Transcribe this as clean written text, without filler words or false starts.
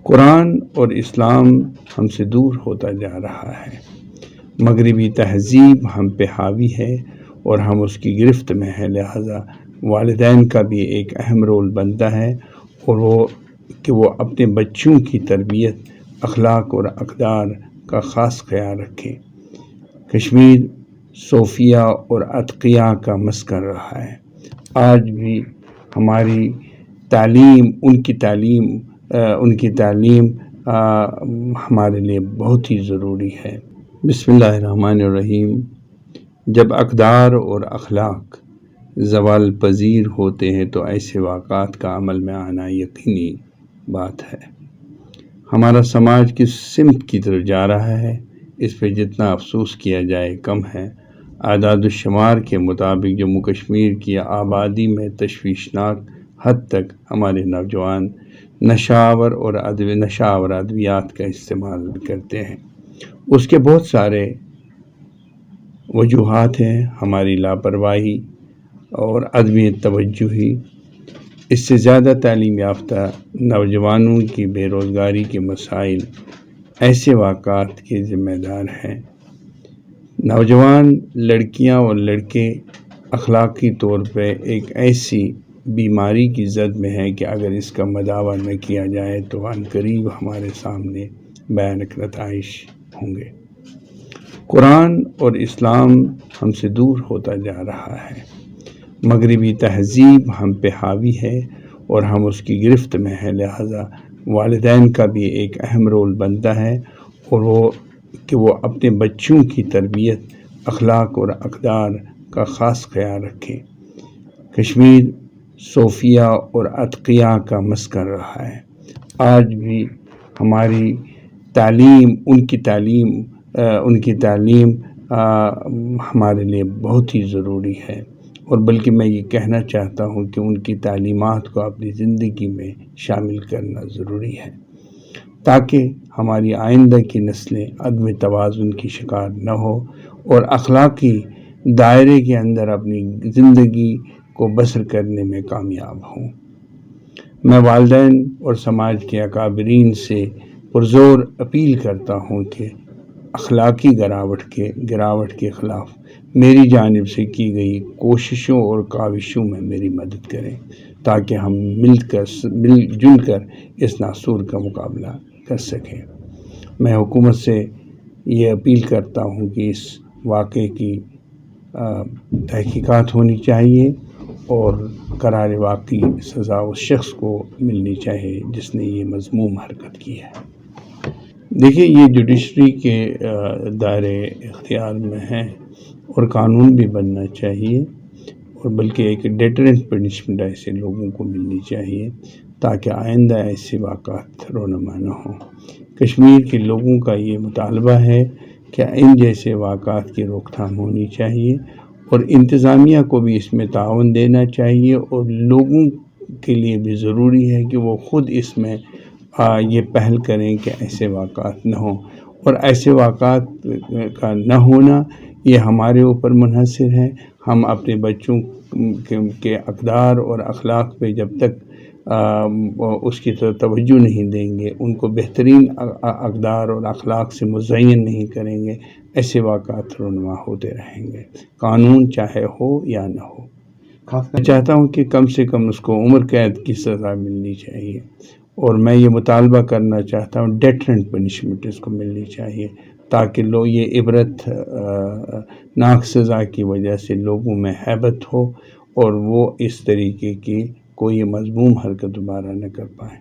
قرآن اور اسلام ہم سے دور ہوتا جا رہا ہے۔ مغربی تہذیب ہم پہ حاوی ہے اور ہم اس کی گرفت میں ہیں، لہذا والدین کا بھی ایک اہم رول بنتا ہے اور وہ اپنے بچوں کی تربیت، اخلاق اور اقدار کا خاص خیال رکھیں۔ کشمیر صوفیہ اور اتقیاء کا مسکن رہا ہے۔ آج بھی ہماری تعلیم، ان کی تعلیم ہمارے لیے بہت ہی ضروری ہے۔ بسم اللہ الرحمن الرحیم۔ جب اقدار اور اخلاق زوال پذیر ہوتے ہیں تو ایسے واقعات کا عمل میں آنا یقینی بات ہے۔ ہمارا سماج کس سمت کی طرف جا رہا ہے، اس پہ جتنا افسوس کیا جائے کم ہے۔ اعداد و شمار کے مطابق جموں کشمیر کی آبادی میں تشویشناک حد تک ہمارے نوجوان نشہ اور ادویات کا استعمال کرتے ہیں۔ اس کے بہت سارے وجوہات ہیں، ہماری لاپرواہی اور عدم توجہی، اس سے زیادہ تعلیم یافتہ نوجوانوں کی بے روزگاری کے مسائل ایسے واقعات کے ذمہ دار ہیں۔ نوجوان لڑکیاں اور لڑکے اخلاقی طور پہ ایک ایسی بیماری کی زد میں ہیں کہ اگر اس کا مداوع نہ کیا جائے تو عنقریب ہمارے سامنے بھیانک نتائج ہوں گے۔ قرآن اور اسلام ہم سے دور ہوتا جا رہا ہے۔ مغربی تہذیب ہم پہ حاوی ہے اور ہم اس کی گرفت میں ہیں، لہذا والدین کا بھی ایک اہم رول بنتا ہے اور وہ اپنے بچوں کی تربیت، اخلاق اور اقدار کا خاص خیال رکھیں۔ کشمیر صوفیہ اور اتقیاء کا مسکن رہا ہے۔ آج بھی ہماری تعلیم، ان کی تعلیم ہمارے لیے بہت ہی ضروری ہے، اور بلکہ میں یہ کہنا چاہتا ہوں کہ ان کی تعلیمات کو اپنی زندگی میں شامل کرنا ضروری ہے، تاکہ ہماری آئندہ کی نسلیں عدم توازن کی شکار نہ ہو اور اخلاقی دائرے کے اندر اپنی زندگی کو بسر کرنے میں کامیاب ہوں۔ میں والدین اور سماج کے اکابرین سے پرزور اپیل کرتا ہوں کہ اخلاقی گراوٹ کے خلاف میری جانب سے کی گئی کوششوں اور کاوشوں میں میری مدد کریں، تاکہ ہم مل جل کر اس ناسور کا مقابلہ کر سکیں۔ میں حکومت سے یہ اپیل کرتا ہوں کہ اس واقعے کی تحقیقات ہونی چاہیے اور قرار واقعی سزا اس شخص کو ملنی چاہیے جس نے یہ مذموم حرکت کی ہے۔ دیکھیے، یہ جوڈیشری کے دائرے اختیار میں ہے اور قانون بھی بننا چاہیے، اور بلکہ ایک ڈیٹرنٹ پنشمنٹ ایسے لوگوں کو ملنی چاہیے تاکہ آئندہ ایسے واقعات رونما نہ ہوں۔ کشمیر کے لوگوں کا یہ مطالبہ ہے کہ ان جیسے واقعات کی روک تھام ہونی چاہیے اور انتظامیہ کو بھی اس میں تعاون دینا چاہیے، اور لوگوں کے لیے بھی ضروری ہے کہ وہ خود اس میں یہ پہل کریں کہ ایسے واقعات نہ ہوں، اور ایسے واقعات کا نہ ہونا یہ ہمارے اوپر منحصر ہے۔ ہم اپنے بچوں کے اقدار اور اخلاق پہ جب تک اس کی طرف توجہ نہیں دیں گے، ان کو بہترین اقدار اور اخلاق سے مزین نہیں کریں گے، ایسے واقعات رونما ہوتے رہیں گے، قانون چاہے ہو یا نہ ہو۔ میں چاہتا ہوں کہ کم سے کم اس کو عمر قید کی سزا ملنی چاہیے، اور میں یہ مطالبہ کرنا چاہتا ہوں ڈیٹرنٹ پنشمنٹ اس کو ملنی چاہیے، تاکہ لوگ یہ عبرت ناک سزا کی وجہ سے لوگوں میں ہیبت ہو اور وہ اس طریقے کی کوئی مذموم حرکت دوبارہ نہ کر پائیں۔